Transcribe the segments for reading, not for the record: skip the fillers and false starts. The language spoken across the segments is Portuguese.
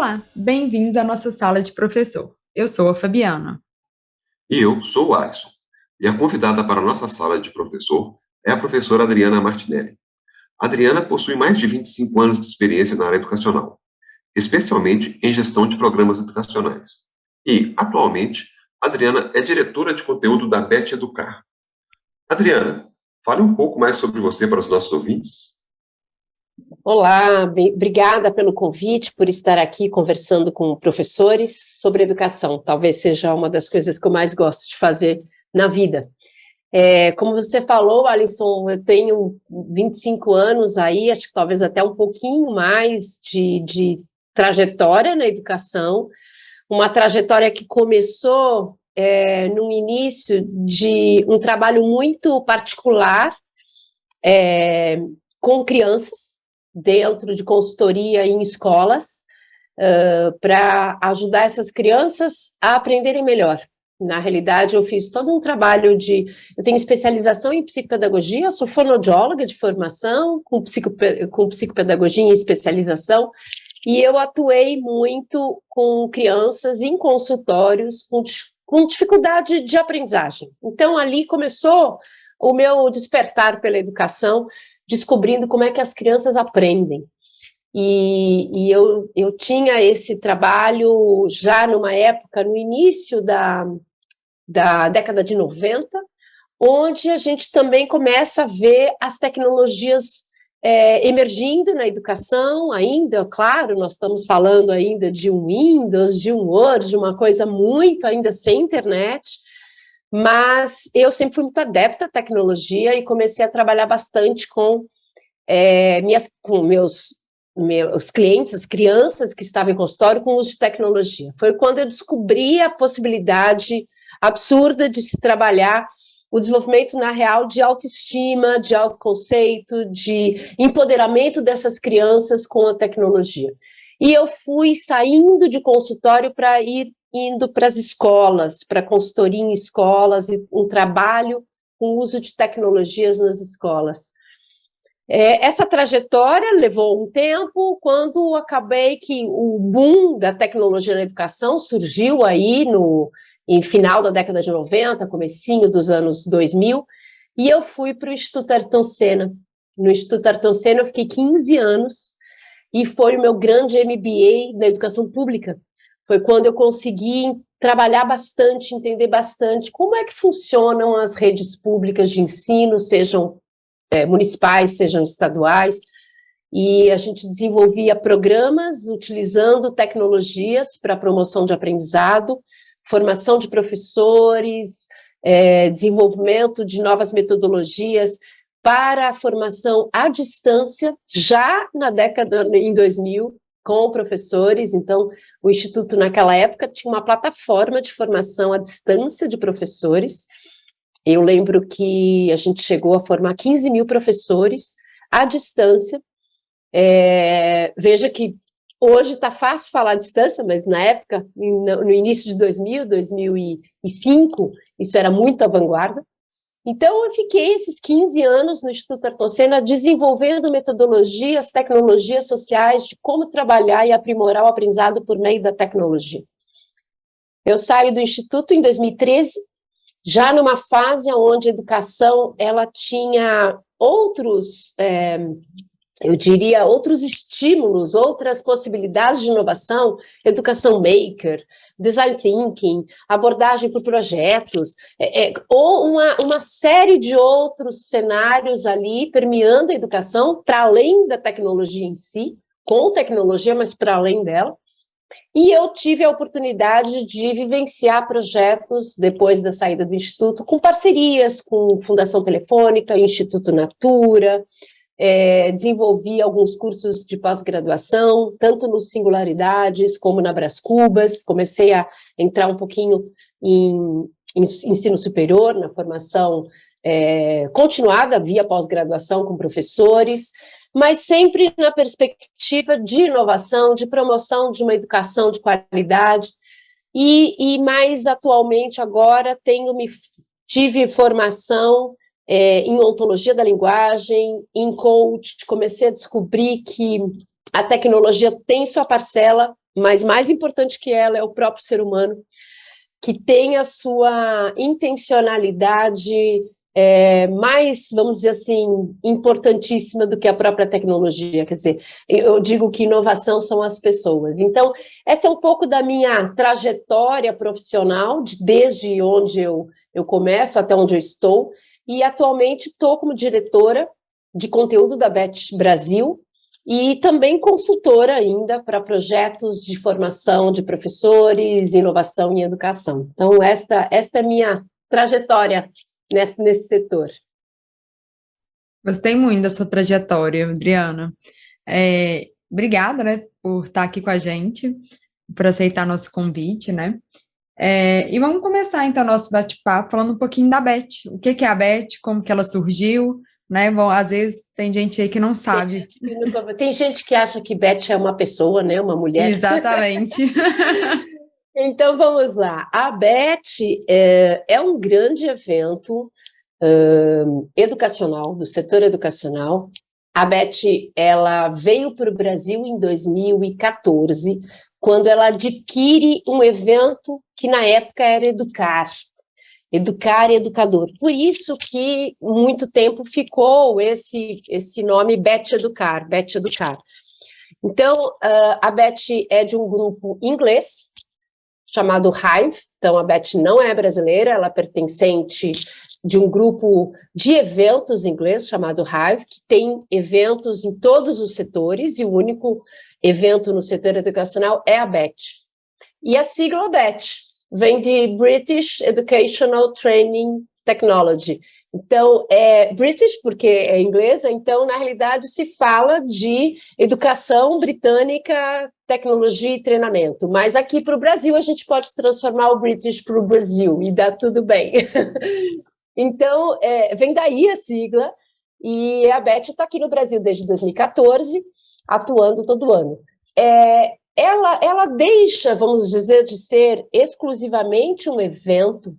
Olá, bem-vindo à nossa sala de professor. Eu sou a Fabiana. E eu sou o Alisson. E a convidada para a nossa sala de professor é a professora Adriana Martinelli. A Adriana possui mais de 25 anos de experiência na área educacional, especialmente em gestão de programas educacionais. E, atualmente, a Adriana é diretora de conteúdo da Bet Educar. Adriana, fale um pouco mais sobre você para os nossos ouvintes. Olá, obrigada pelo convite, por estar aqui conversando com professores sobre educação. Talvez seja uma das coisas que eu mais gosto de fazer na vida. Como você falou, Alisson, eu tenho 25 anos aí, acho que talvez até um pouquinho mais de trajetória na educação, uma trajetória que começou no início de um trabalho muito particular com crianças, dentro de consultoria em escolas, para ajudar essas crianças a aprenderem melhor. Na realidade, eu fiz todo um trabalho eu tenho especialização em psicopedagogia, sou fonoaudióloga de formação, com psicopedagogia em especialização, e eu atuei muito com crianças em consultórios com dificuldade de aprendizagem. Então, ali começou o meu despertar pela educação, descobrindo como é que as crianças aprendem. E eu tinha esse trabalho já numa época, no início da década de 90, onde a gente também começa a ver as tecnologias emergindo na educação ainda, claro, nós estamos falando ainda de um Windows, de um Word, uma coisa muito ainda sem internet, mas eu sempre fui muito adepta à tecnologia e comecei a trabalhar bastante com meus clientes, as crianças que estavam em consultório com uso de tecnologia. Foi quando eu descobri a possibilidade absurda de se trabalhar o desenvolvimento, na real, de autoestima, de autoconceito, de empoderamento dessas crianças com a tecnologia. E eu fui saindo de consultório para indo para as escolas, para consultoria em escolas, e um trabalho com uso de tecnologias nas escolas. Essa trajetória levou um tempo, quando acabei que o boom da tecnologia na educação surgiu aí em final da década de 90, comecinho dos anos 2000, e eu fui para o Instituto Ayrton Senna. No Instituto Ayrton Senna eu fiquei 15 anos, e foi o meu grande MBA na educação pública. Foi quando eu consegui trabalhar bastante, entender bastante como é que funcionam as redes públicas de ensino, sejam municipais, sejam estaduais, e a gente desenvolvia programas utilizando tecnologias para promoção de aprendizado, formação de professores, desenvolvimento de novas metodologias para a formação à distância, já na década em 2000, com professores. Então, o Instituto, naquela época, tinha uma plataforma de formação à distância de professores. Eu lembro que a gente chegou a formar 15 mil professores à distância. Veja que hoje está fácil falar à distância, mas na época, no início de 2000, 2005, isso era muito à vanguarda. Então, eu fiquei esses 15 anos no Instituto Ayrton Senna desenvolvendo metodologias, tecnologias sociais de como trabalhar e aprimorar o aprendizado por meio da tecnologia. Eu saio do Instituto em 2013, já numa fase onde a educação ela tinha outros, eu diria, outros estímulos, outras possibilidades de inovação, educação maker, design thinking, abordagem por projetos, ou uma série de outros cenários ali permeando a educação, para além da tecnologia em si, com tecnologia, mas para além dela. E eu tive a oportunidade de vivenciar projetos, depois da saída do Instituto, com parcerias com Fundação Telefônica, Instituto Natura, desenvolvi alguns cursos de pós-graduação, tanto no Singularidades como na Brás Cubas, comecei a entrar um pouquinho em ensino superior, na formação continuada via pós-graduação com professores, mas sempre na perspectiva de inovação, de promoção de uma educação de qualidade, e mais atualmente agora tive formação em ontologia da linguagem, em coach, comecei a descobrir que a tecnologia tem sua parcela mas mais importante que ela é o próprio ser humano, que tem a sua intencionalidade mais, vamos dizer assim, importantíssima do que a própria tecnologia. Quer dizer, eu digo que inovação são as pessoas. Então, essa é um pouco da minha trajetória profissional, desde onde eu começo até onde eu estou, e atualmente estou como diretora de conteúdo da BET Brasil, e também consultora ainda para projetos de formação de professores, inovação em educação. Então, esta é a minha trajetória nesse setor. Gostei muito da sua trajetória, Adriana. Obrigada, né, por estar aqui com a gente, por aceitar nosso convite, né? E vamos começar, então, nosso bate-papo falando um pouquinho da Beth. O que que é a Beth, como que ela surgiu, né? Bom, às vezes tem gente aí que não sabe. Tem gente que acha que Beth é uma pessoa, né? Uma mulher. Exatamente. Então, vamos lá. A Beth é um grande evento educacional, do setor educacional. A Beth, ela veio para o Brasil em 2014, quando ela adquire um evento que na época era Educar e Educador. Por isso que muito tempo ficou esse nome Beth Educar. Então, a Beth é de um grupo inglês, chamado Hive. Então, a Beth não é brasileira, ela é pertencente de um grupo de eventos inglês chamado Hive, que tem eventos em todos os setores, e o único evento no setor educacional é a BET. E a sigla BET vem de British Educational Training Technology. Então, é British porque é inglesa, então, na realidade, se fala de educação britânica, tecnologia e treinamento. Mas aqui para o Brasil, a gente pode transformar o British para o Brasil e dá tudo bem. Então, vem daí a sigla, e a Beth está aqui no Brasil desde 2014, atuando todo ano. Ela deixa, vamos dizer, de ser exclusivamente um evento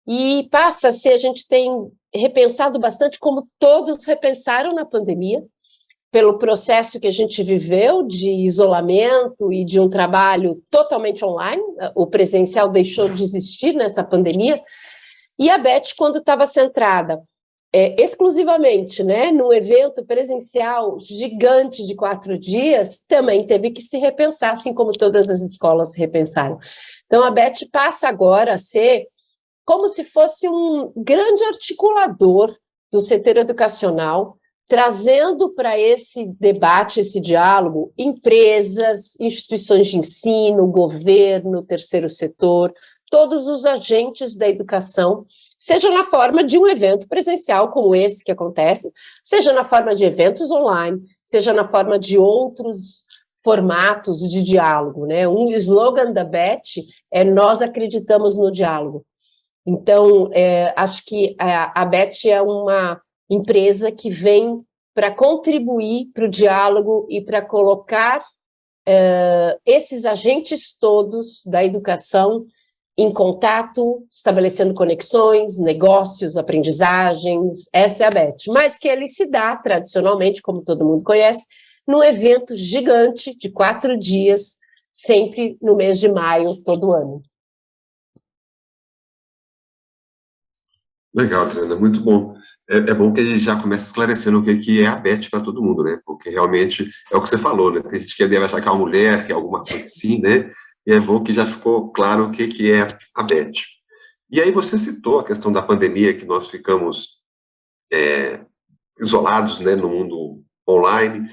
e passa a ser, a gente tem repensado bastante, como todos repensaram na pandemia, pelo processo que a gente viveu de isolamento e de um trabalho totalmente online. O presencial deixou de existir nessa pandemia, e a Beth, quando estava centrada exclusivamente, né, num evento presencial gigante de 4 dias, também teve que se repensar, assim como todas as escolas se repensaram. Então, a Beth passa agora a ser como se fosse um grande articulador do setor educacional, trazendo para esse debate, esse diálogo, empresas, instituições de ensino, governo, terceiro setor, todos os agentes da educação, seja na forma de um evento presencial como esse que acontece, seja na forma de eventos online, seja na forma de outros formatos de diálogo, né? Um slogan da Beth é "Nós acreditamos no diálogo". Então, acho que a Beth é uma empresa que vem para contribuir para o diálogo e para colocar esses agentes todos da educação em contato, estabelecendo conexões, negócios, aprendizagens. Essa é a Beth. Mas que ele se dá, tradicionalmente, como todo mundo conhece, num evento gigante de 4 dias, sempre no mês de maio, todo ano. Legal, Adriana, muito bom. É bom que a gente já comece esclarecendo o que é a Beth para todo mundo, né? Porque realmente é o que você falou, né? Tem gente que deve achar que é uma mulher, que é alguma coisa assim, né? E é bom que já ficou claro o que é a Beth. E aí você citou a questão da pandemia, que nós ficamos isolados, né, no mundo online.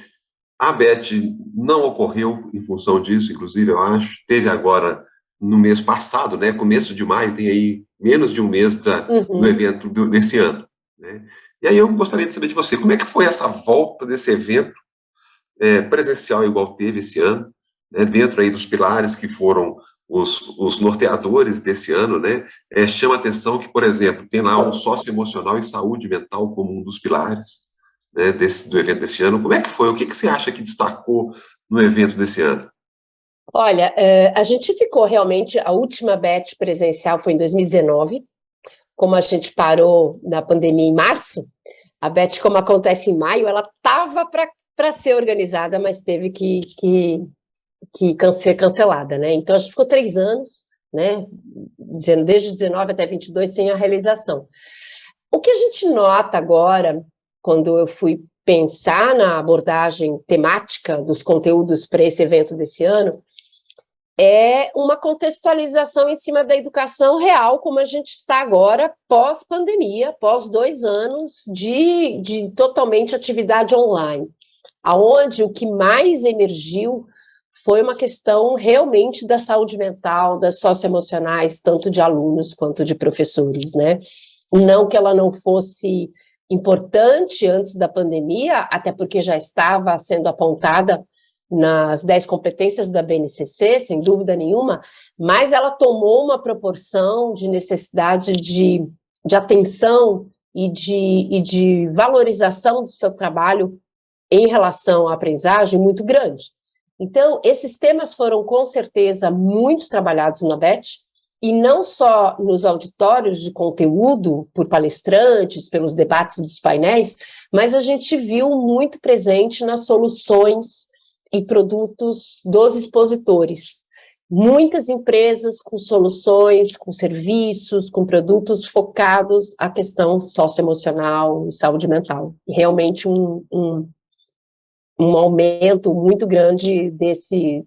A Beth não ocorreu em função disso, inclusive, eu acho. Teve agora no mês passado, né, começo de maio, tem aí menos de um mês do evento desse ano, né? E aí eu gostaria de saber de você, como é que foi essa volta desse evento presencial igual teve esse ano, né, dentro aí dos pilares que foram os norteadores desse ano, né? Chama a atenção que, por exemplo, tem lá o socioemocional e saúde mental como um dos pilares, né, do evento desse ano. Como é que foi? O que você acha que destacou no evento desse ano? Olha, a gente ficou realmente, a última BET presencial foi em 2019, como a gente parou na pandemia em março, a BET, como acontece em maio, ela estava para ser organizada, mas teve que ser cancelada, né? Então, a gente ficou 3 anos, né, desde 19 até 22, sem a realização. O que a gente nota agora, quando eu fui pensar na abordagem temática dos conteúdos para esse evento desse ano, é uma contextualização em cima da educação real, como a gente está agora, pós-pandemia, pós 2 anos de totalmente atividade online, aonde o que mais emergiu foi uma questão realmente da saúde mental, das socioemocionais, tanto de alunos quanto de professores, né? Não que ela não fosse importante antes da pandemia, até porque já estava sendo apontada nas 10 competências da BNCC, sem dúvida nenhuma, mas ela tomou uma proporção de necessidade de atenção e de valorização do seu trabalho em relação à aprendizagem muito grande. Então, esses temas foram, com certeza, muito trabalhados na BET, e não só nos auditórios de conteúdo, por palestrantes, pelos debates dos painéis, mas a gente viu muito presente nas soluções e produtos dos expositores. Muitas empresas com soluções, com serviços, com produtos focados à questão socioemocional e saúde mental. Realmente um aumento muito grande desse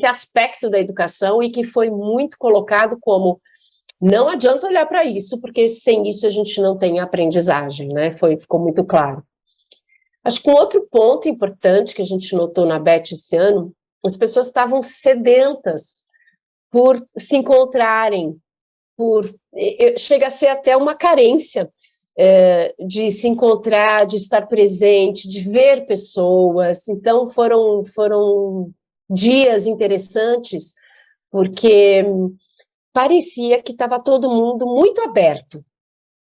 aspecto da educação, e que foi muito colocado como: não adianta olhar para isso, porque sem isso a gente não tem aprendizagem, né? Ficou muito claro. Acho que um outro ponto importante que a gente notou na BET esse ano, as pessoas estavam sedentas por se encontrarem, chega a ser até uma carência de se encontrar, de estar presente, de ver pessoas. Então foram dias interessantes, porque parecia que estava todo mundo muito aberto,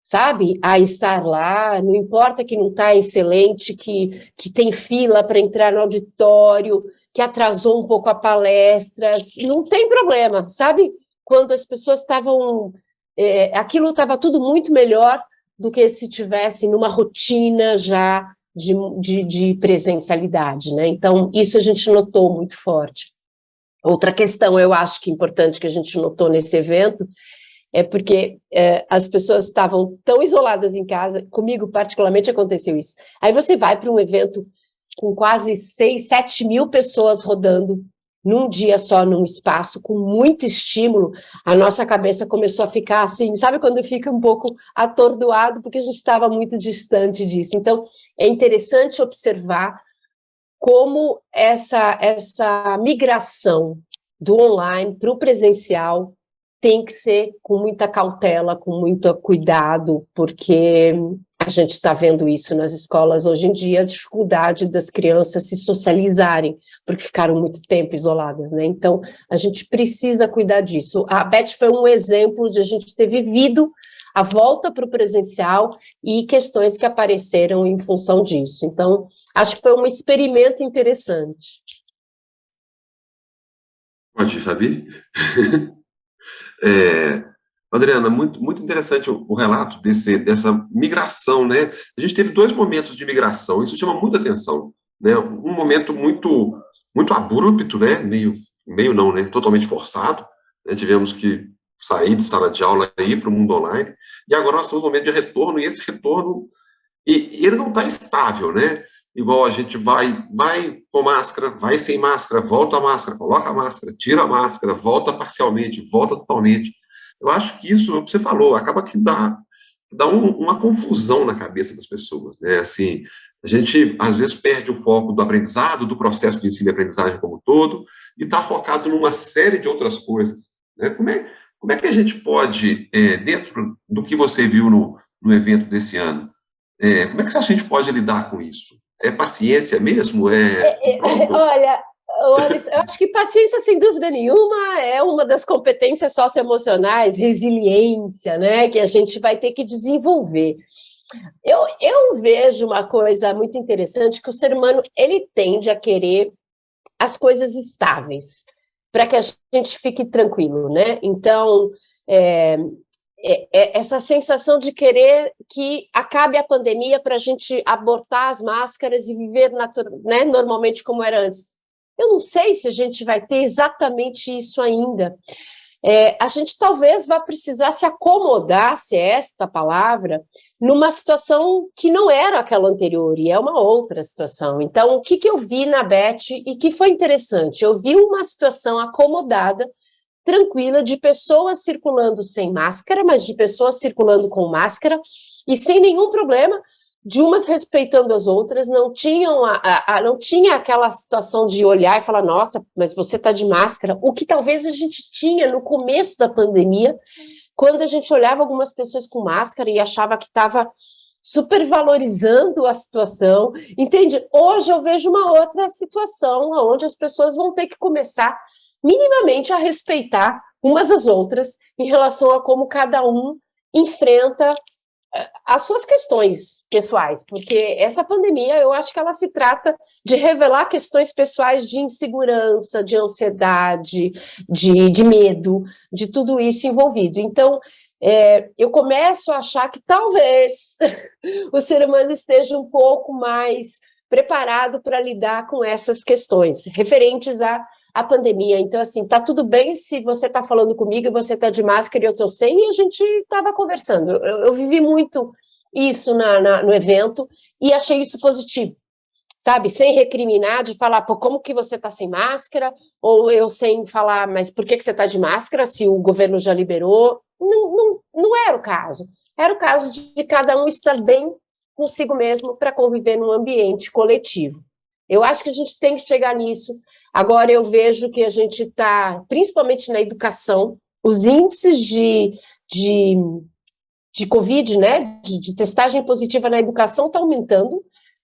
sabe, a estar lá, não importa que não está excelente, que tem fila para entrar no auditório, que atrasou um pouco a palestra, não tem problema, sabe, quando as pessoas estavam, aquilo estava tudo muito melhor do que se tivesse numa rotina já de presencialidade, né? Então, isso a gente notou muito forte. Outra questão, eu acho que importante, que a gente notou nesse evento, é porque as pessoas estavam tão isoladas em casa. Comigo, particularmente, aconteceu isso. Aí você vai para um evento com quase 6, 7 mil pessoas rodando num dia só, num espaço, com muito estímulo, a nossa cabeça começou a ficar assim, sabe quando fica um pouco atordoado, porque a gente estava muito distante disso. Então, é interessante observar como essa migração do online para o presencial tem que ser com muita cautela, com muito cuidado, porque a gente está vendo isso nas escolas hoje em dia, a dificuldade das crianças se socializarem, porque ficaram muito tempo isoladas, né? Então, a gente precisa cuidar disso. A Beth foi um exemplo de a gente ter vivido a volta para o presencial e questões que apareceram em função disso. Então, acho que foi um experimento interessante. Pode ir, Fabi? Adriana, muito interessante o relato dessa migração, né? A gente teve 2 momentos de migração, isso chama muita atenção, né? Um momento muito abrupto, né? Meio não, né? Totalmente forçado, né? Tivemos que sair de sala de aula e ir para o mundo online, e agora nós temos um momento de retorno, e esse retorno, e ele não está estável, né? Igual a gente vai com máscara, vai sem máscara, volta a máscara, coloca a máscara, tira a máscara, volta parcialmente, volta totalmente. Eu acho que isso, é o que você falou, acaba que dá uma confusão na cabeça das pessoas, né? Assim, a gente, às vezes, perde o foco do aprendizado, do processo de ensino e aprendizagem como um todo, e está focado numa série de outras coisas, né? Como é que a gente pode, dentro do que você viu no evento desse ano, como é que a gente pode lidar com isso? É paciência mesmo? Olha, eu acho que paciência, sem dúvida nenhuma, é uma das competências socioemocionais, resiliência, né, que a gente vai ter que desenvolver. Eu vejo uma coisa muito interessante, que o ser humano, ele tende a querer as coisas estáveis, para que a gente fique tranquilo, né? Então, essa sensação de querer que acabe a pandemia para a gente abortar as máscaras e viver né, normalmente como era antes. Eu não sei se a gente vai ter exatamente isso ainda. A gente talvez vá precisar se acomodar, se é esta a palavra, numa situação que não era aquela anterior, e é uma outra situação. Então, o que eu vi na Beth e que foi interessante? Eu vi uma situação acomodada, tranquila, de pessoas circulando sem máscara, mas de pessoas circulando com máscara, e sem nenhum problema, de umas respeitando as outras, não tinha aquela situação de olhar e falar, nossa, mas você está de máscara, o que talvez a gente tinha no começo da pandemia, quando a gente olhava algumas pessoas com máscara e achava que estava supervalorizando a situação, entende? Hoje eu vejo uma outra situação, onde as pessoas vão ter que começar minimamente a respeitar umas às outras em relação a como cada um enfrenta as suas questões pessoais, porque essa pandemia, eu acho que ela se trata de revelar questões pessoais de insegurança, de ansiedade, de medo, de tudo isso envolvido. Então, eu começo a achar que talvez o ser humano esteja um pouco mais preparado para lidar com essas questões referentes à pandemia. Então, assim, tá tudo bem se você tá falando comigo e você tá de máscara e eu tô sem, e a gente tava conversando. Eu vivi muito isso no evento e achei isso positivo, sabe? Sem recriminar, de falar, pô, como que você tá sem máscara? Ou eu sem falar, mas por que você tá de máscara se o governo já liberou? Não era o caso. Era o caso de cada um estar bem consigo mesmo para conviver num ambiente coletivo. Eu acho que a gente tem que chegar nisso. Agora eu vejo que a gente está, principalmente na educação, os índices de Covid, né, de testagem positiva na educação está aumentando,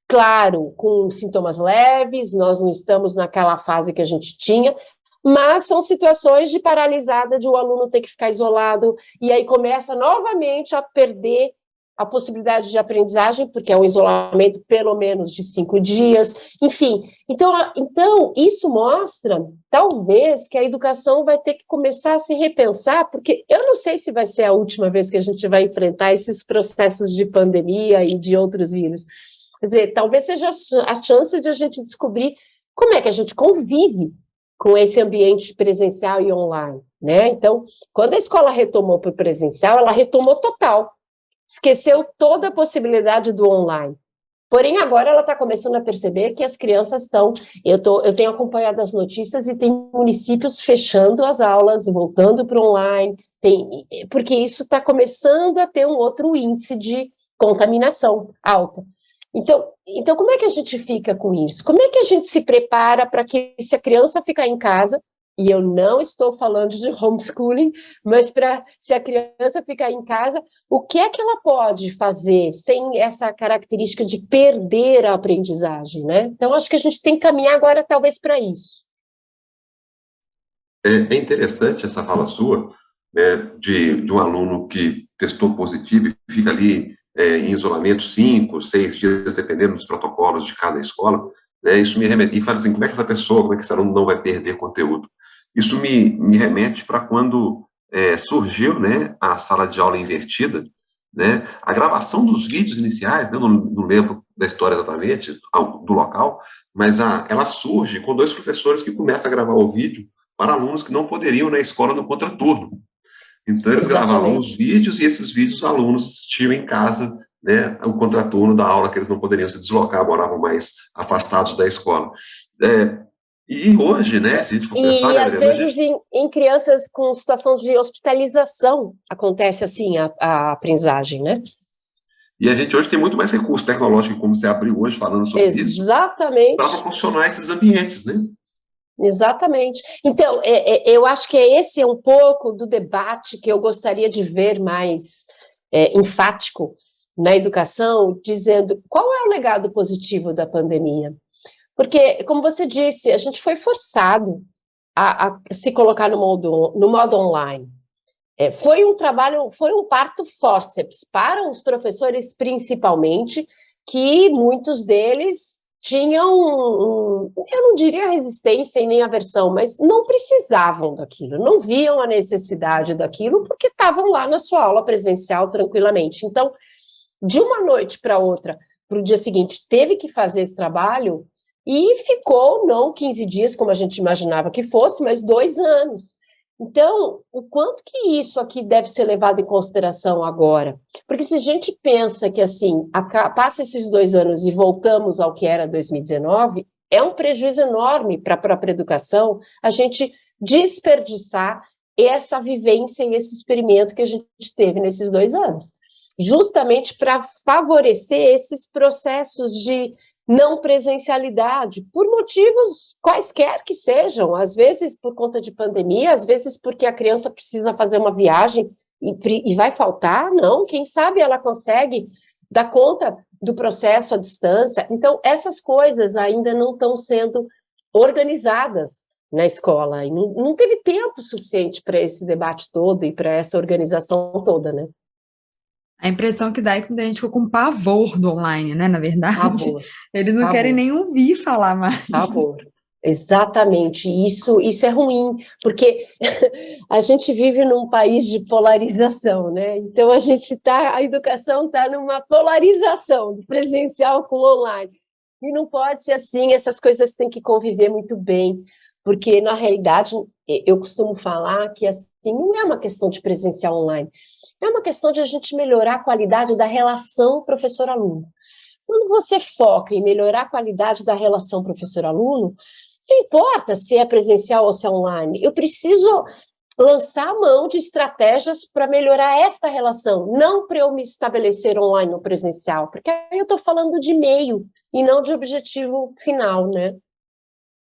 claro, com sintomas leves, nós não estamos naquela fase que a gente tinha, mas são situações de paralisada, de o aluno ter que ficar isolado, e aí começa novamente a perder a possibilidade de aprendizagem, porque é um isolamento pelo menos de 5 dias, enfim. Então, isso mostra, talvez, que a educação vai ter que começar a se repensar, porque eu não sei se vai ser a última vez que a gente vai enfrentar esses processos de pandemia e de outros vírus. Quer dizer, talvez seja a chance de a gente descobrir como é que a gente convive com esse ambiente presencial e online, né? Então, quando a escola retomou para o presencial, ela retomou total, esqueceu toda a possibilidade do online. Porém, agora ela está começando a perceber que as crianças estão... Eu tenho acompanhado as notícias e tem municípios fechando as aulas, voltando para o online, porque isso está começando a ter um outro índice de contaminação alta. Então, como é que a gente fica com isso? Como é que a gente se prepara para que, se a criança ficar em casa, e eu não estou falando de homeschooling, mas se a criança ficar em casa, o que é que ela pode fazer sem essa característica de perder a aprendizagem, né? Então, acho que a gente tem que caminhar agora, talvez, para isso. É interessante essa fala sua, né, de um aluno que testou positivo e fica ali em isolamento 5, 6 dias, dependendo dos protocolos de cada escola, né, isso me remete, e fala assim, como é que essa pessoa, como é que esse aluno não vai perder conteúdo? Isso me remete para quando surgiu, né, a sala de aula invertida, né, a gravação dos vídeos iniciais, né, não lembro da história exatamente, do local, mas ela surge com 2 professores que começam a gravar o vídeo para alunos que não poderiam ir na escola no contraturno. Então, eles gravavam os vídeos e esses vídeos os alunos assistiam em casa, né, o contraturno da aula, que eles não poderiam se deslocar, moravam mais afastados da escola. E hoje, né, se a gente for pensar... E, às vezes, em crianças com situação de hospitalização, acontece assim a aprendizagem, né? E a gente hoje tem muito mais recurso tecnológico, como você abriu hoje falando sobre isso, para proporcionar esses ambientes, né? Exatamente. Então, eu acho que esse é um pouco do debate que eu gostaria de ver mais enfático na educação, dizendo qual é o legado positivo da pandemia. Porque, como você disse, a gente foi forçado a se colocar no modo online. Foi um trabalho, foi um parto fórceps para os professores, principalmente, que muitos deles tinham, eu não diria resistência e nem aversão, mas não precisavam daquilo, não viam a necessidade daquilo, porque estavam lá na sua aula presencial tranquilamente. Então, de uma noite para outra, para o dia seguinte, teve que fazer esse trabalho e ficou, não 15 dias, como a gente imaginava que fosse, mas 2 anos. Então, o quanto que isso aqui deve ser levado em consideração agora? Porque se a gente pensa que, assim, passa esses 2 anos e voltamos ao que era 2019, é um prejuízo enorme para a própria educação a gente desperdiçar essa vivência e esse experimento que a gente teve nesses 2 anos, justamente para favorecer esses processos de não presencialidade, por motivos quaisquer que sejam, às vezes por conta de pandemia, às vezes porque a criança precisa fazer uma viagem e vai faltar, não, quem sabe ela consegue dar conta do processo à distância. Então, essas coisas ainda não estão sendo organizadas na escola, e não teve tempo suficiente para esse debate todo e para essa organização toda, né? A impressão que dá é que a gente ficou com pavor do online, né? Na verdade, Pavor, eles não querem pavor. nem ouvir falar mais. Amor, exatamente, isso é ruim, porque a gente vive num país de polarização, né? Então a educação está numa polarização do presencial com o online. E não pode ser assim, essas coisas têm que conviver muito bem, porque na realidade eu costumo falar que assim não é uma questão de presencial online, é uma questão de a gente melhorar a qualidade da relação professor-aluno. Quando você foca em melhorar a qualidade da relação professor-aluno, não importa se é presencial ou se é online, eu preciso lançar a mão de estratégias para melhorar esta relação, não para eu me estabelecer online no presencial, porque aí eu estou falando de meio e não de objetivo final, né?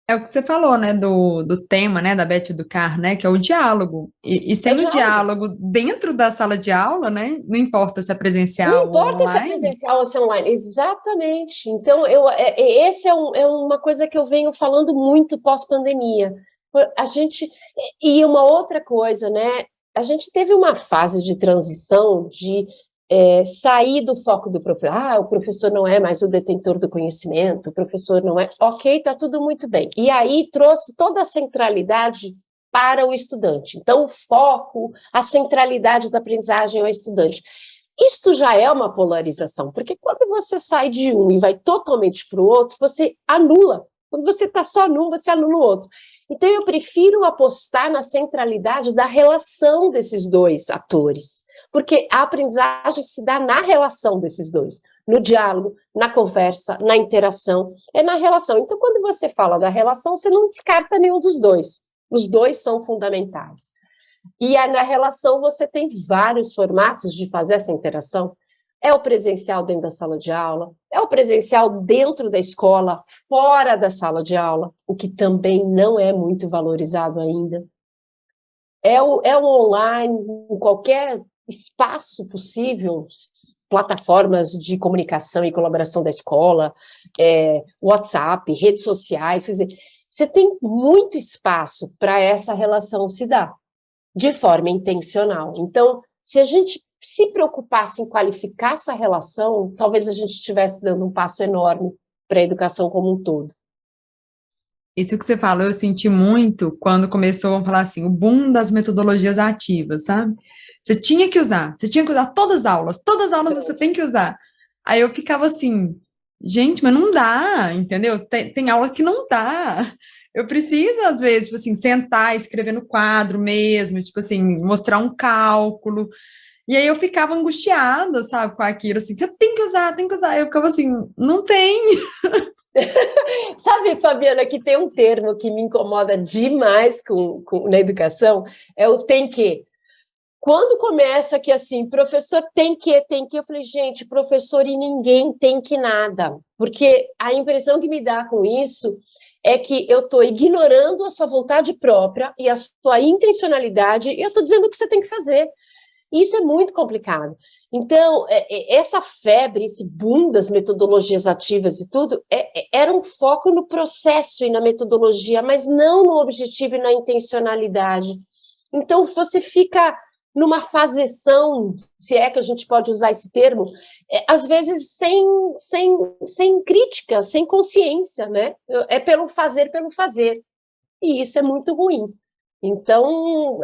É o que você falou, né, do tema, né, da Beth Educar, né, que é o diálogo. E É o sendo diálogo. diálogo dentro da sala de aula, né, não importa se é Não presencial ou importa se é online. presencial ou se é online, exatamente. Então, esse é uma coisa que eu venho falando muito pós-pandemia. A gente, e uma outra coisa, né? A gente teve uma fase de transição de sair do foco do professor. Ah, o professor não é mais o detentor do conhecimento, o professor não é. Ok, tá tudo muito bem. E aí trouxe toda a centralidade para o estudante. Então, o foco, a centralidade da aprendizagem ao estudante. Isto já é uma polarização, porque quando você sai de um e vai totalmente para o outro, você anula. Quando você está só num, você anula o outro. Então, eu prefiro apostar na centralidade da relação desses dois atores, porque a aprendizagem se dá na relação desses dois, no diálogo, na conversa, na interação, é na relação. Então, quando você fala da relação, você não descarta nenhum dos dois. Os dois são fundamentais. E na relação você tem vários formatos de fazer essa interação. É o presencial dentro da sala de aula, é o presencial dentro da escola, fora da sala de aula, o que também não é muito valorizado ainda. É o online, em qualquer espaço possível, plataformas de comunicação e colaboração da escola, WhatsApp, redes sociais, quer dizer, você tem muito espaço para essa relação se dar de forma intencional. Então, se a gente se preocupasse em qualificar essa relação, talvez a gente estivesse dando um passo enorme para a educação como um todo. Isso que você falou, eu senti muito quando começou a falar assim, o boom das metodologias ativas, sabe? Você tinha que usar todas as aulas você tem que usar. Aí eu ficava assim, gente, mas não dá, entendeu? Tem aula que não dá. Eu preciso, às vezes, tipo assim, sentar, escrever no quadro mesmo, tipo assim, mostrar um cálculo. E aí eu ficava angustiada, sabe, com aquilo, assim, você tem que usar, tem que usar. Eu ficava assim, não tem. Sabe, Fabiana, que tem um termo que me incomoda demais na educação, é o tem que. Quando começa que assim, professor tem que, eu falei, gente, professor e ninguém tem que nada. Porque a impressão que me dá com isso é que eu estou ignorando a sua vontade própria e a sua intencionalidade e eu estou dizendo o que você tem que fazer. Isso é muito complicado. Então, essa febre, esse boom das metodologias ativas e tudo, era um foco no processo e na metodologia, mas não no objetivo e na intencionalidade. Então, você fica numa fazeção, se é que a gente pode usar esse termo, às vezes sem crítica, sem consciência, né? É pelo fazer, e isso é muito ruim. Então,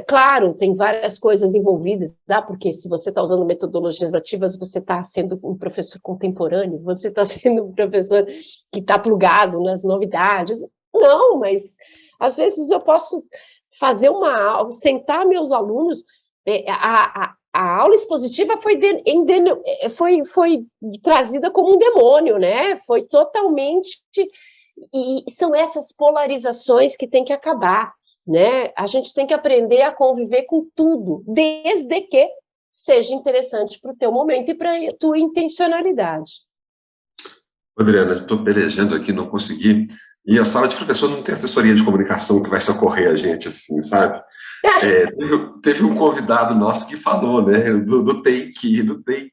claro, tem várias coisas envolvidas, porque se você está usando metodologias ativas, você está sendo um professor contemporâneo, você está sendo um professor que está plugado nas novidades. Não, mas às vezes eu posso fazer uma aula, sentar meus alunos, a aula expositiva foi trazida como um demônio, né? Foi totalmente... E são essas polarizações que tem que acabar, né? A gente tem que aprender a conviver com tudo, desde que seja interessante para o teu momento e para a tua intencionalidade. Adriana, estou pelejando aqui, não consegui. E a sala de professor não tem assessoria de comunicação que vai socorrer a gente, assim, sabe? Teve um convidado nosso que falou, né, do take.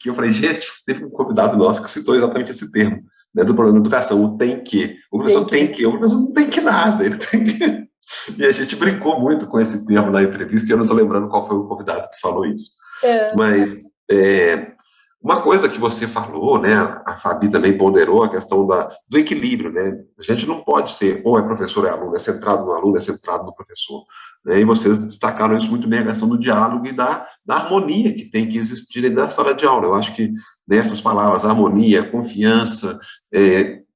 Eu falei, gente, teve um convidado nosso que citou exatamente esse termo, né, do problema da educação, o tem que. O professor tem que, o professor não tem que nada, ele tem que... E a gente brincou muito com esse termo na entrevista, e eu não estou lembrando qual foi o convidado que falou isso. Mas uma coisa que você falou, né, a Fabi também ponderou a questão do equilíbrio, né? A gente não pode ser ou é professor ou é aluno, é centrado no aluno, é centrado no professor. Né? E vocês destacaram isso muito bem, a questão do diálogo e da harmonia que tem que existir dentro da sala de aula. Eu acho que nessas palavras, harmonia, confiança,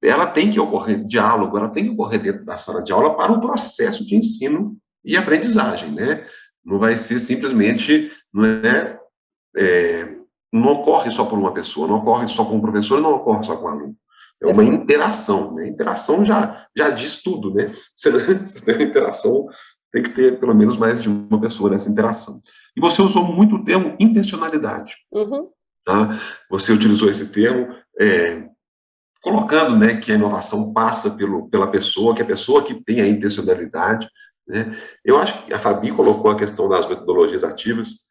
ela tem que ocorrer, diálogo, ela tem que ocorrer dentro da sala de aula para o processo de ensino e aprendizagem, né? Não vai ser simplesmente, não ocorre só por uma pessoa, não ocorre só com o professor, não ocorre só com o aluno. É uma interação, né? Interação já diz tudo, né? Você tem uma interação, tem que ter pelo menos mais de uma pessoa nessa interação. E você usou muito o termo intencionalidade. Tá? Você utilizou esse termo colocando, né, que a inovação passa pela pessoa, que a pessoa que tem a intencionalidade. Né? Eu acho que a Fabi colocou a questão das metodologias ativas.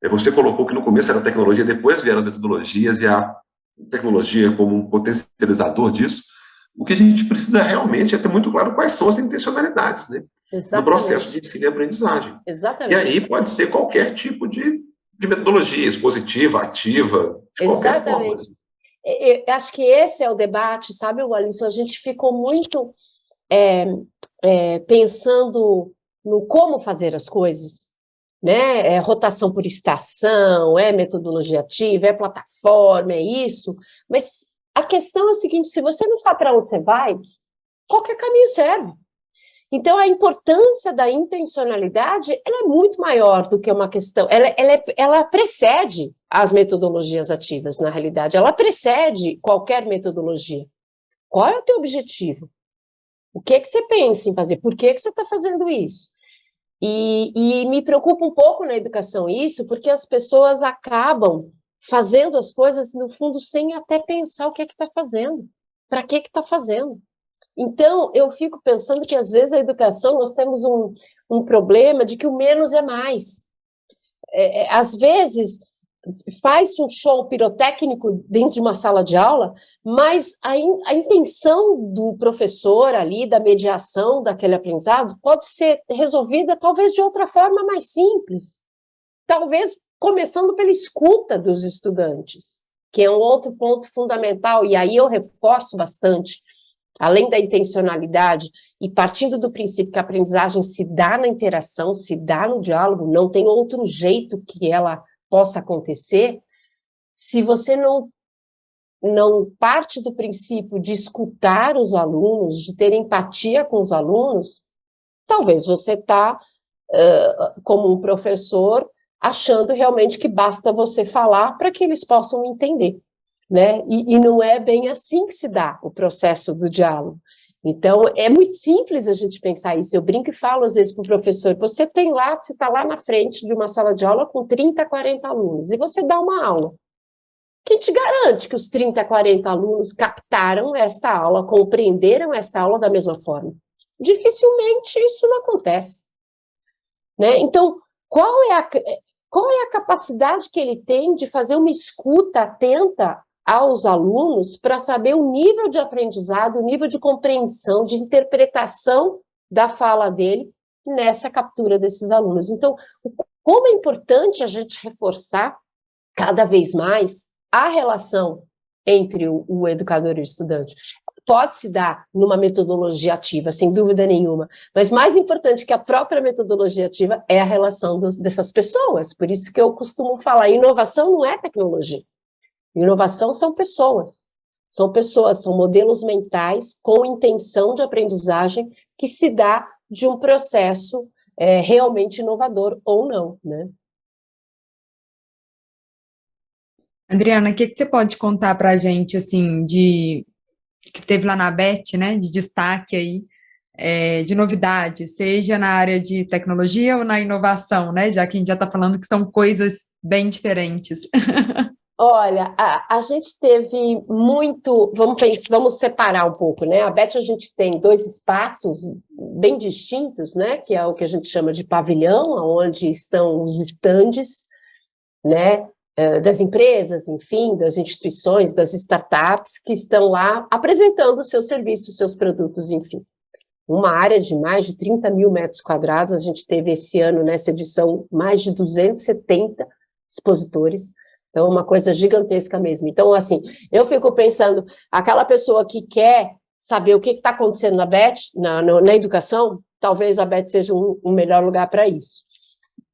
Você colocou que no começo era a tecnologia, depois vieram as metodologias e a tecnologia como um potencializador disso. O que a gente precisa realmente é ter muito claro quais são as intencionalidades, né? No processo de ensino e aprendizagem. Exatamente. E aí pode ser qualquer tipo de metodologia, expositiva, ativa, de qualquer forma. Eu acho que esse é o debate, sabe, Alisson? A gente ficou muito pensando no como fazer as coisas, né? Rotação por estação, metodologia ativa, plataforma, isso, mas a questão é o seguinte, se você não sabe para onde você vai, qualquer caminho serve. Então, a importância da intencionalidade, ela é muito maior do que uma questão, ela precede as metodologias ativas, na realidade, ela precede qualquer metodologia. Qual é o teu objetivo? O que você pensa em fazer? Por que você está fazendo isso? E me preocupa um pouco na educação isso, porque as pessoas acabam fazendo as coisas, no fundo, sem até pensar o que está fazendo. Para que está fazendo? Então, eu fico pensando que, às vezes, a educação, nós temos um problema de que o menos é mais. Às vezes, faz-se um show pirotécnico dentro de uma sala de aula, mas a intenção do professor ali, da mediação daquele aprendizado, pode ser resolvida, talvez, de outra forma mais simples. Talvez começando pela escuta dos estudantes, que é um outro ponto fundamental, e aí eu reforço bastante, além da intencionalidade, e partindo do princípio que a aprendizagem se dá na interação, se dá no diálogo, não tem outro jeito que ela possa acontecer, se você não parte do princípio de escutar os alunos, de ter empatia com os alunos, talvez você está, como um professor, achando realmente que basta você falar para que eles possam entender. Né? E não é bem assim que se dá o processo do diálogo. Então, é muito simples a gente pensar isso. Eu brinco e falo às vezes para o professor, você está lá na frente de uma sala de aula com 30, 40 alunos, e você dá uma aula. Quem te garante que os 30, 40 alunos captaram esta aula, compreenderam esta aula da mesma forma? Dificilmente isso não acontece. Né? Então, qual é a capacidade que ele tem de fazer uma escuta atenta aos alunos para saber o nível de aprendizado, o nível de compreensão, de interpretação da fala dele nessa captura desses alunos? Então, como é importante a gente reforçar cada vez mais a relação entre o educador e o estudante. Pode se dar numa metodologia ativa, sem dúvida nenhuma, mas mais importante que a própria metodologia ativa é a relação dessas pessoas. Por isso que eu costumo falar, inovação não é tecnologia. Inovação são pessoas, são modelos mentais com intenção de aprendizagem que se dá de um processo realmente inovador ou não, né? Adriana, o que você pode contar para a gente, assim, que teve lá na ABET, né, de destaque aí, de novidade, seja na área de tecnologia ou na inovação, né, já que a gente já está falando que são coisas bem diferentes. Olha, a gente teve muito, vamos separar um pouco, né? A ABET a gente tem 2 espaços bem distintos, né? Que é o que a gente chama de pavilhão, onde estão os estandes, né? Das empresas, enfim, das instituições, das startups que estão lá apresentando seus serviços, seus produtos, enfim. Uma área de mais de 30 mil metros quadrados, a gente teve esse ano, nessa edição, mais de 270 expositores, então uma coisa gigantesca mesmo. Então, assim, eu fico pensando, aquela pessoa que quer saber o que está acontecendo na ABET, na educação, talvez a ABET seja um melhor lugar para isso.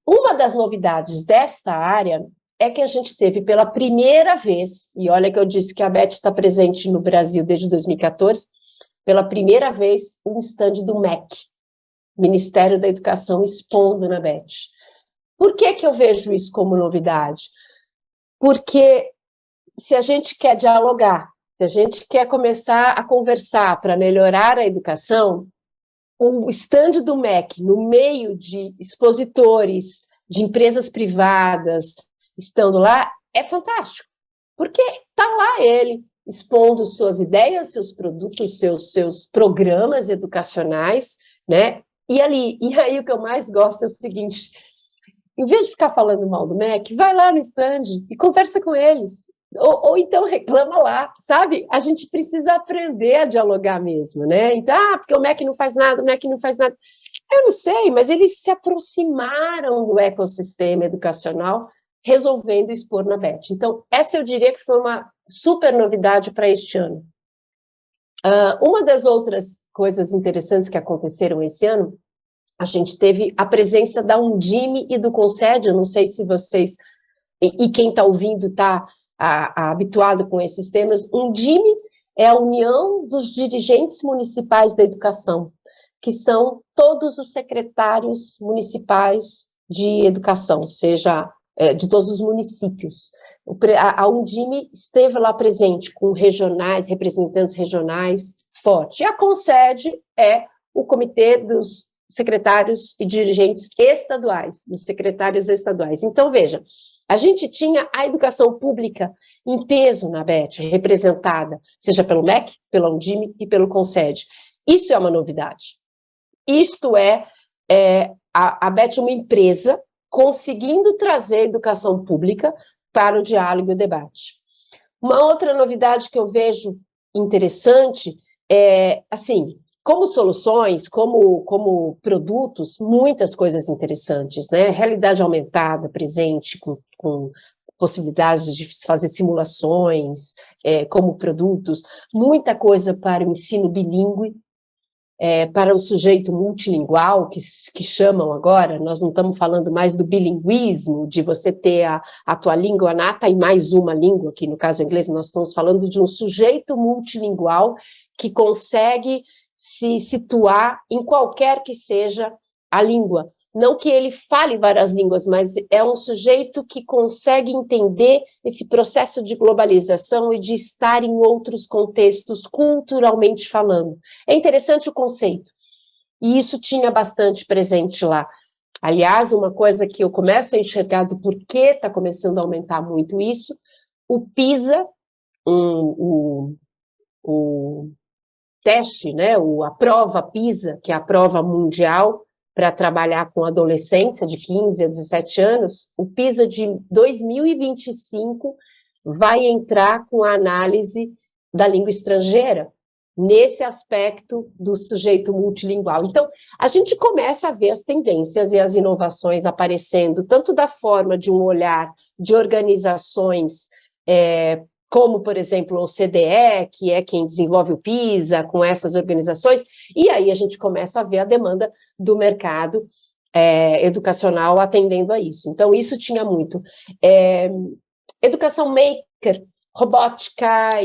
Uma das novidades desta área é que a gente teve pela primeira vez, e olha que eu disse que a ABET está presente no Brasil desde 2014, pela primeira vez um stand do MEC, Ministério da Educação, expondo na ABET. Por que eu vejo isso como novidade? Porque se a gente quer dialogar, se a gente quer começar a conversar para melhorar a educação, o stand do MEC, no meio de expositores, de empresas privadas, estando lá, é fantástico, porque está lá ele, expondo suas ideias, seus produtos, seus programas educacionais, né? E aí o que eu mais gosto é o seguinte, em vez de ficar falando mal do MEC, vai lá no stand e conversa com eles, ou então reclama lá, sabe? A gente precisa aprender a dialogar mesmo, né? Então, porque o MEC não faz nada, o MEC não faz nada. Eu não sei, mas eles se aproximaram do ecossistema educacional, resolvendo expor na ABET. Então, essa eu diria que foi uma super novidade para este ano. Uma das outras coisas interessantes que aconteceram esse ano, a gente teve a presença da Undime e do Concede, eu não sei se vocês, e quem está ouvindo está habituado com esses temas. Undime é a União dos Dirigentes Municipais da Educação, que são todos os secretários municipais de educação, seja de todos os municípios. A Undime esteve lá presente com regionais, representantes regionais, forte. E a Concede é o comitê dos secretários e dirigentes estaduais, dos secretários estaduais. Então, veja, a gente tinha a educação pública em peso na ABET, representada, seja pelo MEC, pela Undime e pelo Concede. Isso é uma novidade. Isto a ABET é uma empresa conseguindo trazer a educação pública para o diálogo e o debate. Uma outra novidade que eu vejo interessante é, assim, como soluções, como produtos, muitas coisas interessantes, né? Realidade aumentada, presente, com possibilidades de fazer simulações, como produtos, muita coisa para o ensino bilíngue, para o sujeito multilingual, que chamam agora, nós não estamos falando mais do bilinguismo, de você ter a tua língua nata e mais uma língua, que no caso inglês nós estamos falando de um sujeito multilingual que consegue se situar em qualquer que seja a língua. Não que ele fale várias línguas, mas é um sujeito que consegue entender esse processo de globalização e de estar em outros contextos, culturalmente falando. É interessante o conceito, e isso tinha bastante presente lá. Aliás, uma coisa que eu começo a enxergar do porquê está começando a aumentar muito isso, o PISA, o teste, né, a prova PISA, que é a prova mundial, para trabalhar com adolescentes de 15 a 17 anos, o PISA de 2025 vai entrar com a análise da língua estrangeira. nesse aspecto do sujeito multilingual. Então, a gente começa a ver as tendências e as inovações aparecendo, tanto da forma de um olhar de organizações, como, por exemplo, o OCDE, que é quem desenvolve o PISA, com essas organizações, e aí a gente começa a ver a demanda do mercado educacional atendendo a isso. Então, isso tinha muito. Educação maker, robótica,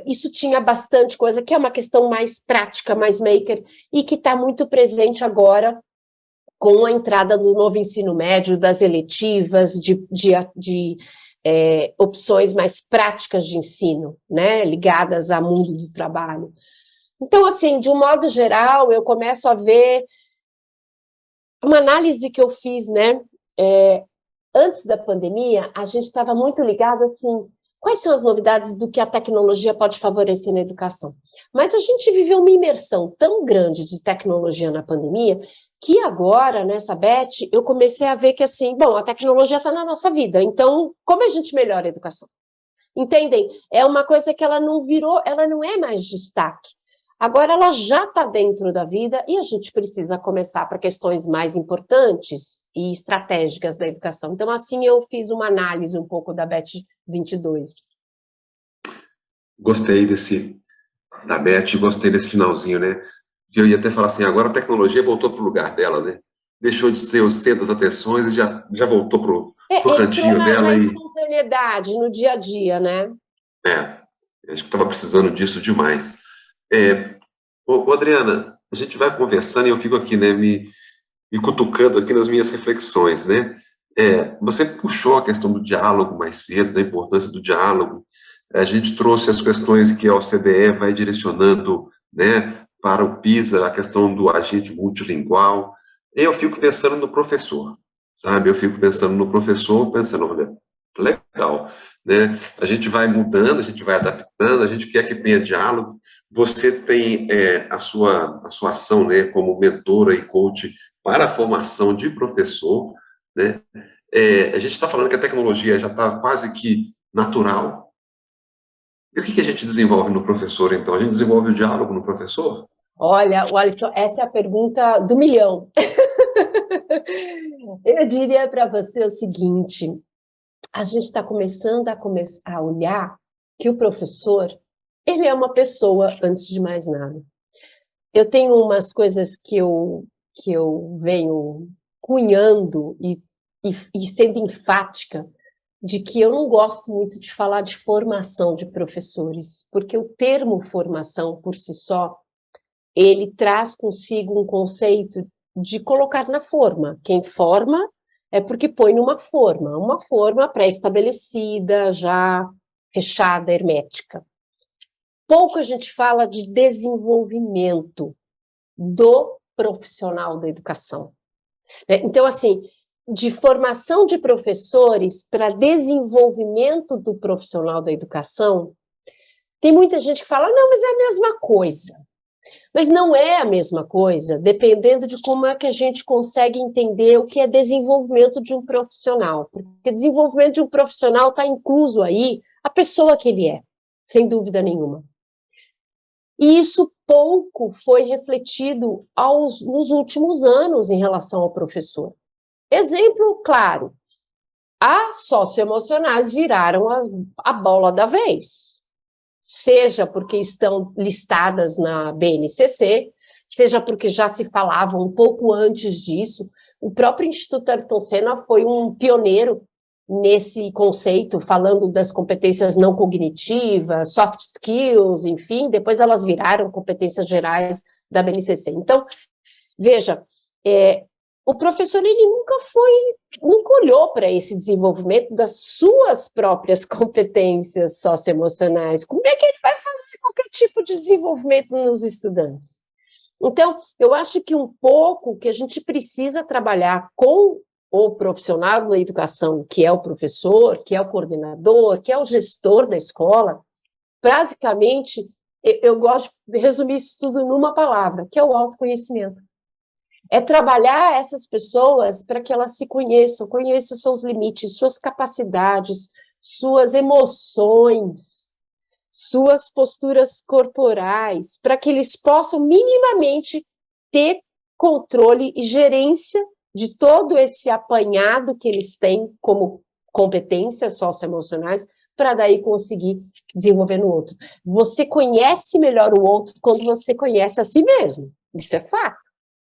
isso tinha bastante coisa, que é uma questão mais prática, mais maker, e que está muito presente agora com a entrada do novo ensino médio, das eletivas, de opções mais práticas de ensino, né, ligadas ao mundo do trabalho. Então, assim, de um modo geral, eu começo a ver uma análise que eu fiz, né, antes da pandemia, a gente estava muito ligado, assim, quais são as novidades do que a tecnologia pode favorecer na educação? Mas a gente viveu uma imersão tão grande de tecnologia na pandemia, que agora, nessa Beth, eu comecei a ver que, assim, bom, a tecnologia está na nossa vida, então, como a gente melhora a educação? Entendem? É uma coisa que ela não virou, ela não é mais destaque. Agora ela já está dentro da vida e a gente precisa começar para questões mais importantes e estratégicas da educação. Então, assim, eu fiz uma análise um pouco da Beth 22. Gostei da Beth, gostei desse finalzinho, né? Eu ia até falar assim, agora a tecnologia voltou para o lugar dela, né? Deixou de ser o centro das atenções e já voltou pro cantinho entrou dela na e... espontaneidade, no dia a dia, né? Acho que estava precisando disso demais. Adriana, a gente vai conversando e eu fico aqui, né, me cutucando aqui nas minhas reflexões, né? Você puxou a questão do diálogo mais cedo, da importância do diálogo. A gente trouxe as questões que a OCDE vai direcionando, né, para o PISA, a questão do agente multilingual. Eu fico pensando no professor, sabe? Eu fico pensando no professor, pensando, olha, legal, né? A gente vai mudando, a gente vai adaptando, a gente quer que tenha diálogo. Você tem a sua ação, né, como mentora e coach para a formação de professor, né? A gente está falando que a tecnologia já está quase que natural. E o que a gente desenvolve no professor, então? A gente desenvolve o diálogo no professor? Olha, Alisson, essa é a pergunta do milhão. Eu diria para você o seguinte, a gente está começando a olhar que o professor, ele é uma pessoa, antes de mais nada. Eu tenho umas coisas que eu venho cunhando e sendo enfática de que eu não gosto muito de falar de formação de professores, porque o termo formação, por si só, ele traz consigo um conceito de colocar na forma. Quem forma é porque põe numa forma, uma forma pré-estabelecida, já fechada, hermética. Pouco a gente fala de desenvolvimento do profissional da educação. Então, assim, de formação de professores para desenvolvimento do profissional da educação, tem muita gente que fala, não, mas é a mesma coisa. Mas não é a mesma coisa, dependendo de como é que a gente consegue entender o que é desenvolvimento de um profissional. Porque desenvolvimento de um profissional está incluso aí a pessoa que ele é, sem dúvida nenhuma. E isso pouco foi refletido nos últimos anos em relação ao professor. Exemplo claro, as socioemocionais viraram a bola da vez. Seja porque estão listadas na BNCC, seja porque já se falava um pouco antes disso. O próprio Instituto Ayrton Senna foi um pioneiro nesse conceito, falando das competências não cognitivas, soft skills, enfim, depois elas viraram competências gerais da BNCC. Então, veja, o professor ele nunca olhou para esse desenvolvimento das suas próprias competências socioemocionais. Como é que ele vai fazer qualquer tipo de desenvolvimento nos estudantes? Então, eu acho que um pouco que a gente precisa trabalhar com o profissional da educação, que é o professor, que é o coordenador, que é o gestor da escola, basicamente, eu gosto de resumir isso tudo numa palavra, que é o autoconhecimento. É trabalhar essas pessoas para que elas se conheçam seus limites, suas capacidades, suas emoções, suas posturas corporais, para que eles possam minimamente ter controle e gerência de todo esse apanhado que eles têm como competências socioemocionais, para daí conseguir desenvolver no outro. Você conhece melhor o outro quando você conhece a si mesmo, isso é fato.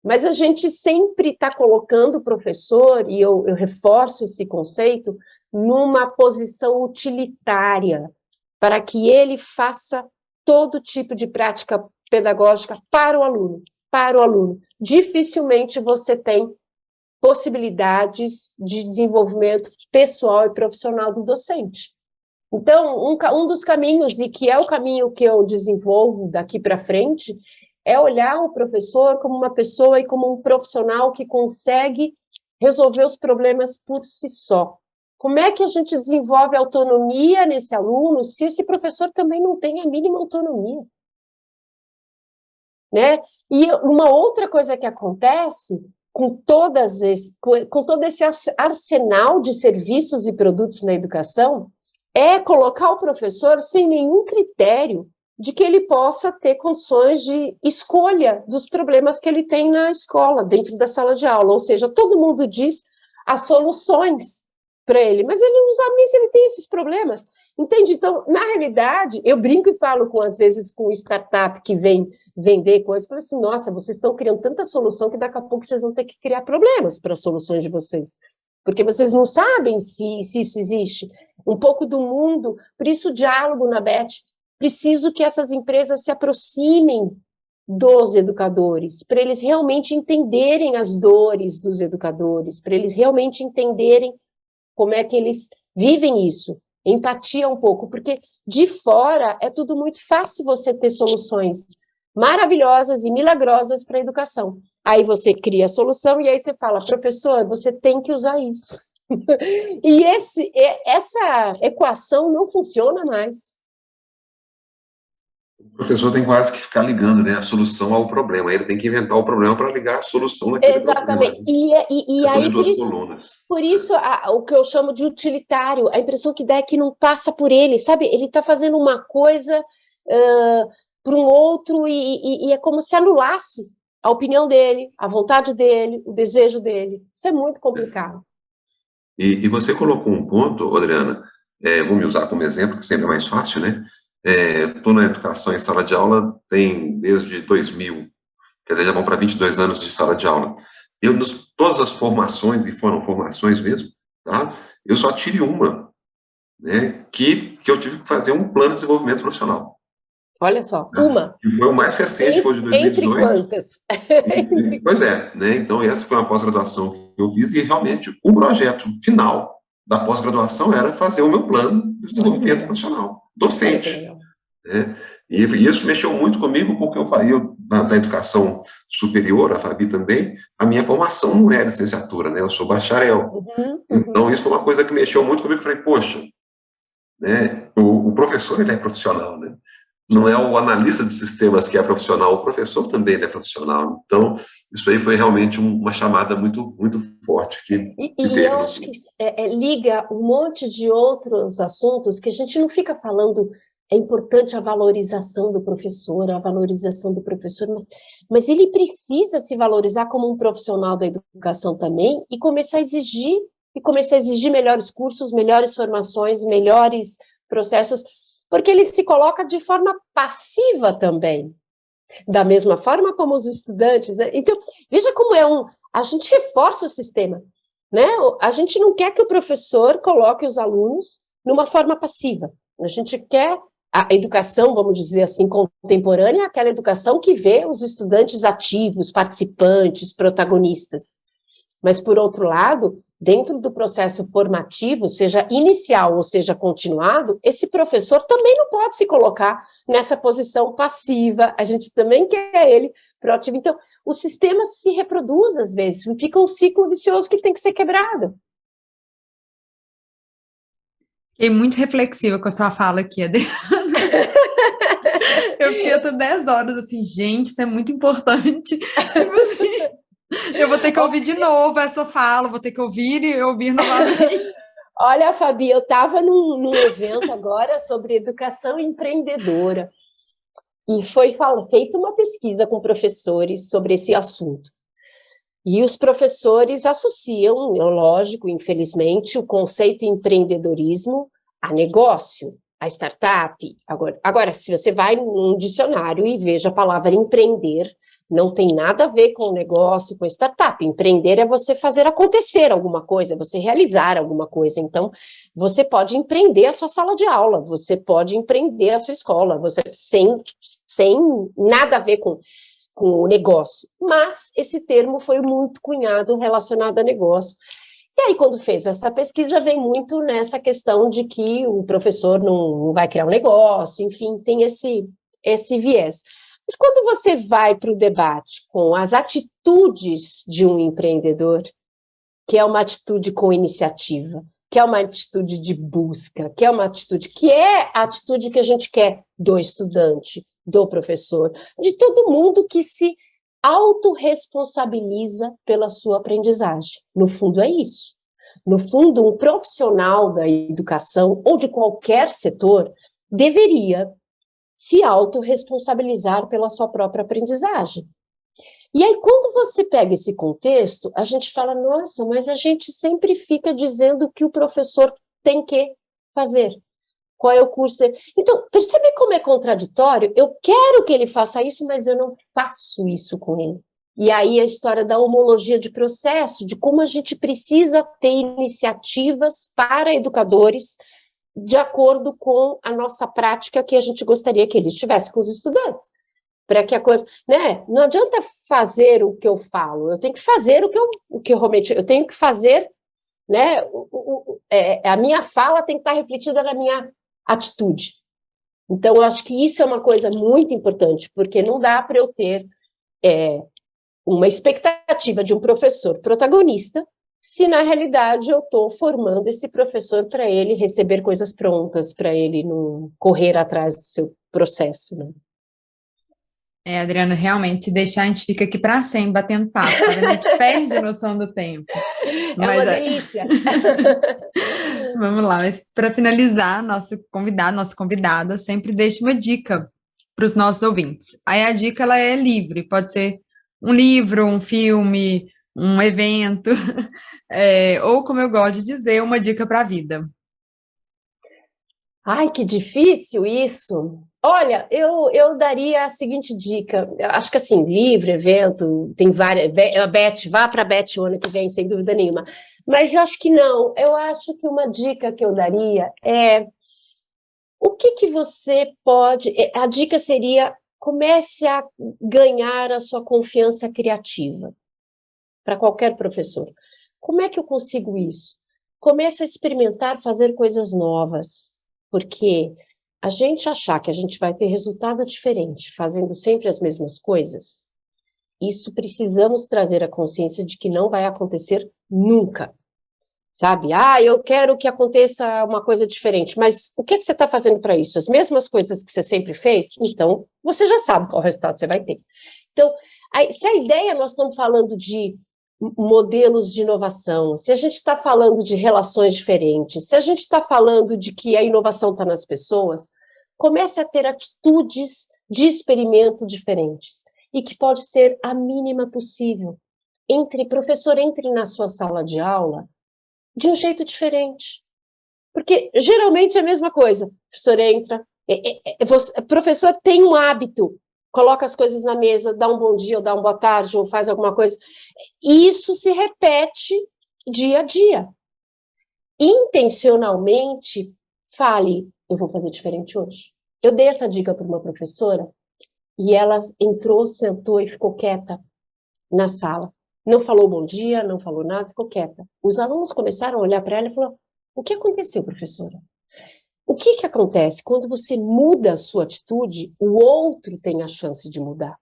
Mas a gente sempre está colocando o professor, e eu reforço esse conceito, numa posição utilitária, para que ele faça todo tipo de prática pedagógica para o aluno, para o aluno. Dificilmente você tem possibilidades de desenvolvimento pessoal e profissional do docente. Então, um dos caminhos, e que é o caminho que eu desenvolvo daqui para frente, é olhar o professor como uma pessoa e como um profissional que consegue resolver os problemas por si só. Como é que a gente desenvolve autonomia nesse aluno se esse professor também não tem a mínima autonomia? Né? E uma outra coisa que acontece com todo esse arsenal de serviços e produtos na educação é colocar o professor sem nenhum critério de que ele possa ter condições de escolha dos problemas que ele tem na escola, dentro da sala de aula. Ou seja, todo mundo diz as soluções para ele, mas ele não sabe nem se ele tem esses problemas. Entende? Então, na realidade, eu brinco e falo às vezes com startup que vem vender coisas, eu falo assim, nossa, vocês estão criando tanta solução que daqui a pouco vocês vão ter que criar problemas para as soluções de vocês. Porque vocês não sabem se isso existe. Um pouco do mundo, por isso o diálogo na BET, preciso que essas empresas se aproximem dos educadores, para eles realmente entenderem as dores dos educadores, para eles realmente entenderem como é que eles vivem isso, empatia um pouco, porque de fora é tudo muito fácil você ter soluções maravilhosas e milagrosas para a educação. Aí você cria a solução e aí você fala, professor, você tem que usar isso. E essa equação não funciona mais. O professor tem quase que ficar ligando, né, a solução ao problema. Ele tem que inventar o problema para ligar a solução naquele Exatamente. problema. E aí, Colunas. Por isso o que eu chamo de utilitário, a impressão que dá é que não passa por ele, sabe? Ele está fazendo uma coisa para um outro e é como se anulasse a opinião dele, a vontade dele, o desejo dele. Isso é muito complicado. E você colocou um ponto, Adriana, vou me usar como exemplo, que sempre é mais fácil, né? Estou na educação em sala de aula tem desde 2000, quer dizer, já vão para 22 anos de sala de aula. Eu, todas as formações, e foram formações mesmo, tá? Eu só tive uma, né, que eu tive que fazer um plano de desenvolvimento profissional. Olha só, uma. Que foi o mais recente, foi de 2018. Entre quantas? Pois é, né? Então essa foi uma pós-graduação que eu fiz e realmente o projeto final da pós-graduação era fazer o meu plano de desenvolvimento profissional, docente. Né? E isso mexeu muito comigo, porque eu falei, na educação superior, a Fabi também, a minha formação não é licenciatura, né? Eu sou bacharel. Então isso foi uma coisa que mexeu muito comigo, eu falei, poxa, né? O professor, ele é profissional, né? Não é o analista de sistemas que é profissional, o professor também é profissional. Então, isso aí foi realmente uma chamada muito, muito forte. E eu acho que liga um monte de outros assuntos que a gente não fica falando, é importante a valorização do professor, mas ele precisa se valorizar como um profissional da educação também e começar a exigir melhores cursos, melhores formações, melhores processos, porque ele se coloca de forma passiva também, da mesma forma como os estudantes, né? Então, veja como a gente reforça o sistema, né? A gente não quer que o professor coloque os alunos numa forma passiva, a gente quer a educação, vamos dizer assim, contemporânea, aquela educação que vê os estudantes ativos, participantes, protagonistas. Mas, por outro lado, dentro do processo formativo, seja inicial ou seja continuado, esse professor também não pode se colocar nessa posição passiva, a gente também quer ele proativo. Então, o sistema se reproduz às vezes, fica um ciclo vicioso que tem que ser quebrado. Fiquei muito reflexiva com a sua fala aqui, Adriana. Eu fiquei até 10 horas assim, gente, isso é muito importante. Tipo assim, eu vou ter que ouvir de novo essa fala, vou ter que ouvir e ouvir novamente. Olha, Fabi, eu estava num evento agora sobre educação empreendedora e foi feita uma pesquisa com professores sobre esse assunto. E os professores associam, lógico, infelizmente, o conceito de empreendedorismo a negócio, a startup. Agora, se você vai num dicionário e veja a palavra empreender, não tem nada a ver com negócio, com startup. Empreender é você fazer acontecer alguma coisa, você realizar alguma coisa. Então, você pode empreender a sua sala de aula, você pode empreender a sua escola, sem nada a ver com o negócio. Mas esse termo foi muito cunhado relacionado a negócio. E aí, quando fez essa pesquisa, vem muito nessa questão de que o professor não vai criar um negócio, enfim, tem esse viés. Mas quando você vai para o debate com as atitudes de um empreendedor, que é uma atitude com iniciativa, que é uma atitude de busca, que é uma atitude que é a atitude que a gente quer do estudante, do professor, de todo mundo que se autorresponsabiliza pela sua aprendizagem. No fundo, é isso. No fundo, um profissional da educação ou de qualquer setor deveria se autorresponsabilizar pela sua própria aprendizagem. E aí, quando você pega esse contexto, a gente fala, nossa, mas a gente sempre fica dizendo que o professor tem que fazer. Qual é o curso? Então, percebe como é contraditório? Eu quero que ele faça isso, mas eu não faço isso com ele. E aí a história da homologia de processo, de como a gente precisa ter iniciativas para educadores de acordo com a nossa prática que a gente gostaria que eles tivessem com os estudantes. Para que a coisa, né? Não adianta fazer o que eu falo, eu tenho que fazer o que eu realmente, eu tenho que fazer, né? A minha fala tem que estar refletida na minha atitude. Então, eu acho que isso é uma coisa muito importante, porque não dá para eu ter uma expectativa de um professor protagonista, se na realidade eu estou formando esse professor para ele receber coisas prontas, para ele não correr atrás do seu processo, né? Adriano, realmente, se deixar, a gente fica aqui para sempre batendo papo, tá vendo? A gente perde a noção do tempo. É uma delícia. Vamos lá, mas para finalizar, nossa convidada sempre deixa uma dica para os nossos ouvintes. Aí a dica, ela é livre, pode ser um livro, um filme, um evento, ou, como eu gosto de dizer, uma dica para a vida. Ai, que difícil isso. Olha, eu daria a seguinte dica. Eu acho que assim, livro, evento, tem várias. A Beth, vá para a Beth o ano que vem, sem dúvida nenhuma. Mas eu acho que não. Eu acho que uma dica que eu daria é o que você pode. A dica seria: comece a ganhar a sua confiança criativa. Para qualquer professor. Como é que eu consigo isso? Comece a experimentar fazer coisas novas. Porque a gente achar que a gente vai ter resultado diferente fazendo sempre as mesmas coisas, isso precisamos trazer a consciência de que não vai acontecer nunca. Sabe? Eu quero que aconteça uma coisa diferente, mas o que você está fazendo para isso? As mesmas coisas que você sempre fez? Então, você já sabe qual resultado você vai ter. Então, se a ideia, nós estamos falando de modelos de inovação, se a gente está falando de relações diferentes, se a gente está falando de que a inovação está nas pessoas, comece a ter atitudes de experimento diferentes, e que pode ser a mínima possível. Professor, entre na sua sala de aula de um jeito diferente. Porque geralmente é a mesma coisa. O professor entra, o professor tem um hábito, coloca as coisas na mesa, dá um bom dia, ou dá uma boa tarde, ou faz alguma coisa. Isso se repete dia a dia. Intencionalmente, fale, eu vou fazer diferente hoje. Eu dei essa dica para uma professora, e ela entrou, sentou e ficou quieta na sala. Não falou bom dia, não falou nada, ficou quieta. Os alunos começaram a olhar para ela e falaram: o que aconteceu, professora? O que acontece? Quando você muda a sua atitude, o outro tem a chance de mudar.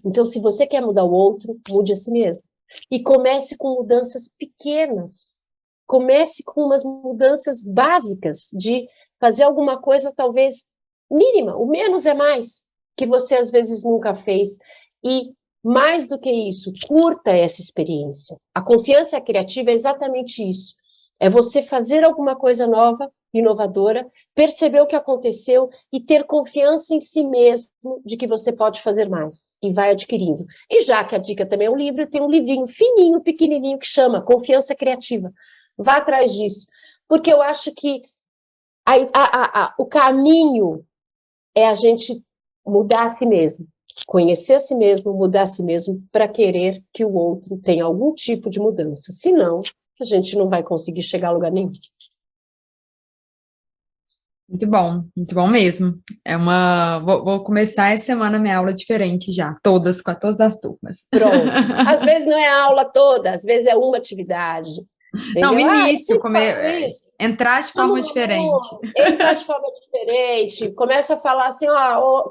Então, se você quer mudar o outro, mude a si mesmo. E comece com mudanças pequenas. Comece com umas mudanças básicas de fazer alguma coisa, talvez, mínima. O menos é mais, que você, às vezes, nunca fez. E, mais do que isso, curta essa experiência. A confiança criativa é exatamente isso. É você fazer alguma coisa nova, inovadora, perceber o que aconteceu e ter confiança em si mesmo de que você pode fazer mais. E vai adquirindo. E já que a dica também é um livro, tem um livrinho fininho, pequenininho, que chama Confiança Criativa. Vá atrás disso. Porque eu acho que o caminho é a gente mudar a si mesmo. Conhecer a si mesmo, mudar a si mesmo, para querer que o outro tenha algum tipo de mudança. Senão, a gente não vai conseguir chegar a lugar nenhum. Muito bom mesmo. Vou começar essa semana minha aula diferente já, com todas as turmas. Pronto. Às vezes não é a aula toda, às vezes é uma atividade. Não, Entendeu? início, entrar de forma diferente. Entrar de forma diferente, começa a falar assim,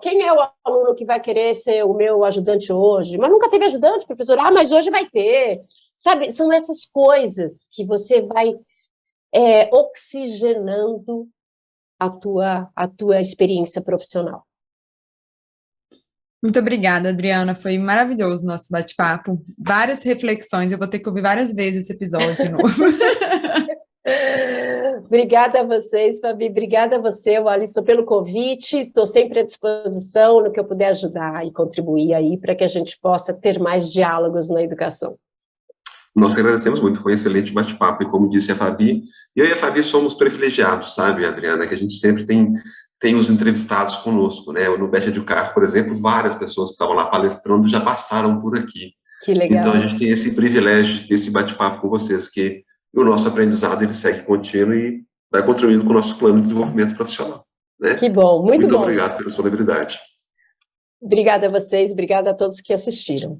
quem é o aluno que vai querer ser o meu ajudante hoje? Mas nunca teve ajudante, professor? Mas hoje vai ter. Sabe, são essas coisas que você vai oxigenando a tua experiência profissional. Muito obrigada, Adriana. Foi maravilhoso o nosso bate-papo. Várias reflexões. Eu vou ter que ouvir várias vezes esse episódio de novo. Obrigada a vocês, Fabi. Obrigada a você, Alisson, pelo convite. Estou sempre à disposição no que eu puder ajudar e contribuir aí para que a gente possa ter mais diálogos na educação. Nós que agradecemos muito, foi um excelente bate-papo, e como disse a Fabi, eu e a Fabi somos privilegiados, sabe, Adriana, que a gente sempre tem os entrevistados conosco, né? No Best Educar, por exemplo, várias pessoas que estavam lá palestrando já passaram por aqui. Que legal. Então a gente tem esse privilégio de ter esse bate-papo com vocês, que o nosso aprendizado ele segue contínuo e vai contribuindo com o nosso plano de desenvolvimento profissional. Né? Que bom, muito bom. Muito obrigado pela disponibilidade. Obrigada a vocês, obrigada a todos que assistiram.